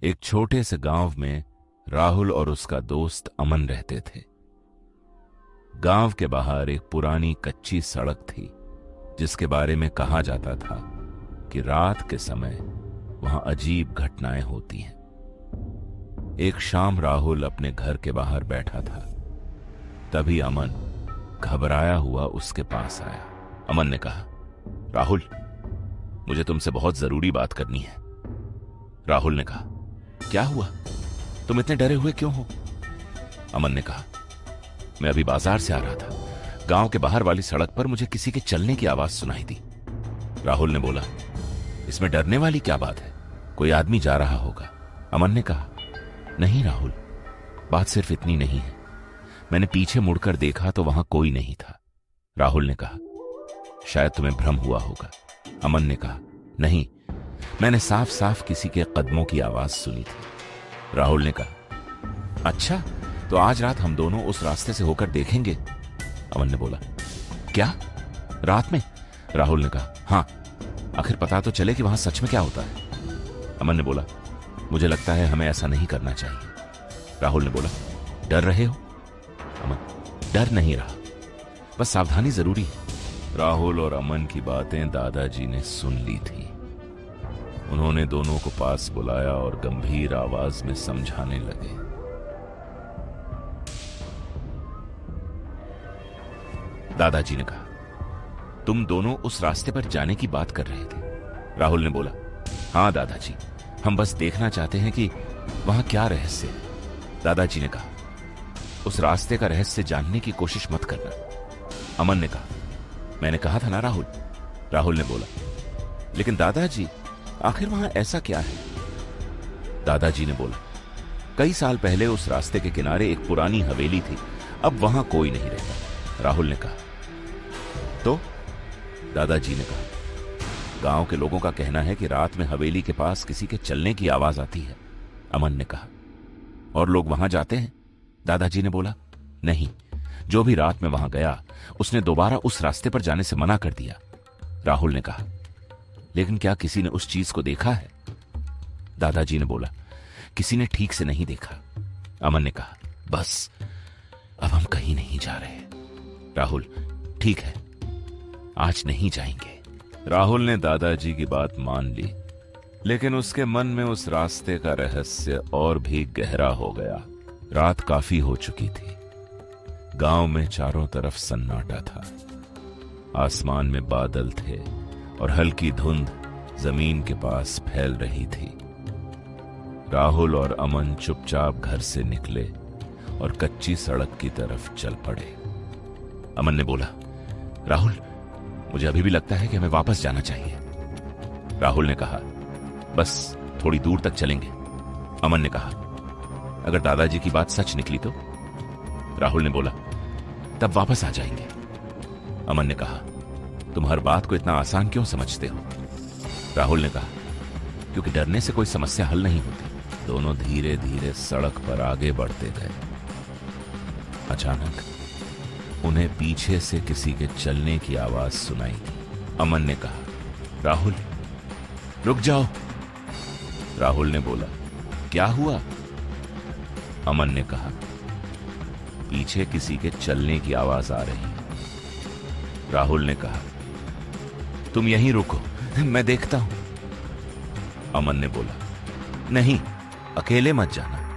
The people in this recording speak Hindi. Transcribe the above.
एक छोटे से गांव में राहुल और उसका दोस्त अमन रहते थे। गांव के बाहर एक पुरानी कच्ची सड़क थी जिसके बारे में कहा जाता था कि रात के समय वहां अजीब घटनाएं होती हैं। एक शाम राहुल अपने घर के बाहर बैठा था, तभी अमन घबराया हुआ उसके पास आया। अमन ने कहा, राहुल, मुझे तुमसे बहुत जरूरी बात करनी है। राहुल ने कहा, क्या हुआ? तुम इतने डरे हुए क्यों हो? अमन ने कहा, मैं अभी बाजार से आ रहा था। गांव के बाहर वाली सड़क पर मुझे किसी के चलने की आवाज सुनाई दी। राहुल ने बोला, इसमें डरने वाली क्या बात है? कोई आदमी जा रहा होगा। अमन ने कहा, नहीं राहुल, बात सिर्फ इतनी नहीं है। मैंने पीछे मुड़कर देखा तो वहां कोई नहीं था। राहुल ने कहा, शायद तुम्हें भ्रम हुआ होगा। अमन ने कहा, नहीं, मैंने साफ साफ किसी के कदमों की आवाज सुनी थी। राहुल ने कहा, अच्छा, तो आज रात हम दोनों उस रास्ते से होकर देखेंगे। अमन ने बोला, क्या, रात में? राहुल ने कहा, हाँ, आखिर पता तो चले कि वहां सच में क्या होता है। अमन ने बोला, मुझे लगता है हमें ऐसा नहीं करना चाहिए। राहुल ने बोला, डर रहे हो? अमन, डर नहीं रहा, बस सावधानी जरूरी है। राहुल और अमन की बातें दादाजी ने सुन ली थी। उन्होंने दोनों को पास बुलाया और गंभीर आवाज में समझाने लगे। दादाजी ने कहा, तुम दोनों उस रास्ते पर जाने की बात कर रहे थे। राहुल ने बोला, हां दादाजी, हम बस देखना चाहते हैं कि वहां क्या रहस्य है। दादाजी ने कहा, उस रास्ते का रहस्य जानने की कोशिश मत करना। अमन ने कहा, मैंने कहा था ना राहुल। राहुल ने बोला, लेकिन दादाजी, आखिर वहां ऐसा क्या है? दादाजी ने बोला, कई साल पहले उस रास्ते के किनारे एक पुरानी हवेली थी, अब वहां कोई नहीं रहता। राहुल ने कहा, तो? दादाजी ने कहा, गांव के लोगों का कहना है कि रात में हवेली के पास किसी के चलने की आवाज आती है। अमन ने कहा, और लोग वहां जाते हैं? दादाजी ने बोला, नहीं, जो भी रात में वहां गया उसने दोबारा उस रास्ते पर जाने से मना कर दिया। राहुल ने कहा, लेकिन क्या किसी ने उस चीज को देखा है? दादाजी ने बोला, किसी ने ठीक से नहीं देखा। अमन ने कहा, बस, अब हम कहीं नहीं जा रहे। राहुल, ठीक है, आज नहीं जाएंगे। राहुल ने दादाजी की बात मान ली, लेकिन उसके मन में उस रास्ते का रहस्य और भी गहरा हो गया। रात काफी हो चुकी थी। गांव में चारों तरफ सन्नाटा था। आसमान में बादल थे और हल्की धुंध जमीन के पास फैल रही थी। राहुल और अमन चुपचाप घर से निकले और कच्ची सड़क की तरफ चल पड़े। अमन ने बोला, राहुल, मुझे अभी भी लगता है कि हमें वापस जाना चाहिए। राहुल ने कहा, बस थोड़ी दूर तक चलेंगे। अमन ने कहा, अगर दादाजी की बात सच निकली तो? राहुल ने बोला, तब वापस आ जाएंगे। अमन ने कहा, तुम हर बात को इतना आसान क्यों समझते हो? राहुल ने कहा, क्योंकि डरने से कोई समस्या हल नहीं होती। दोनों धीरे धीरे सड़क पर आगे बढ़ते गए। अचानक उन्हें पीछे से किसी के चलने की आवाज सुनाई दी। अमन ने कहा, राहुल, रुक जाओ। राहुल ने बोला, क्या हुआ? अमन ने कहा, पीछे किसी के चलने की आवाज आ रही है। राहुल ने कहा, तुम यहीं रुको, मैं देखता हूं। अमन ने बोला, नहीं, अकेले मत जाना।